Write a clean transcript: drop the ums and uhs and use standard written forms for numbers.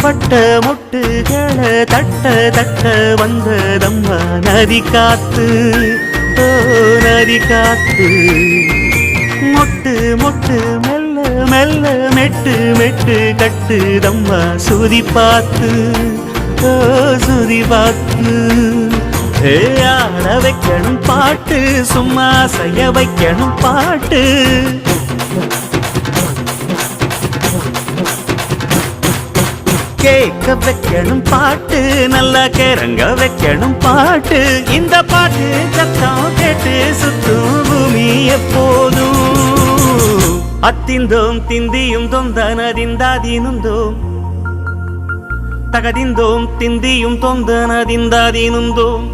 பட்ட மொட்டுகளை தட்ட தட்ட வந்ததம்மா நதி காத்து, ஓ நதி காத்து. மொட்டு மொட்டு மெல்ல மெல்ல மெட்டு மெட்டு கட்டுதம்மா சுதி பார்த்து, ஓ சுதி பார்த்து. ஆட வைக்கணும் பாட்டு, சும்மா செய்ய வைக்கணும் பாட்டு. கேட்க வைக்கணும் பாட்டு, நல்லா கிறங்க வைக்கணும் பாட்டு. இந்த பாட்டு சத்தம் கேட்டு சுத்தும் பூமி எப்போதும். அத்திந்தோம் திந்தியும் தொந்தனதிந்தாதீனுந்தோம், தகதிந்தோம் திந்தியும் தொந்தனதிந்தாதீனுந்தோம்.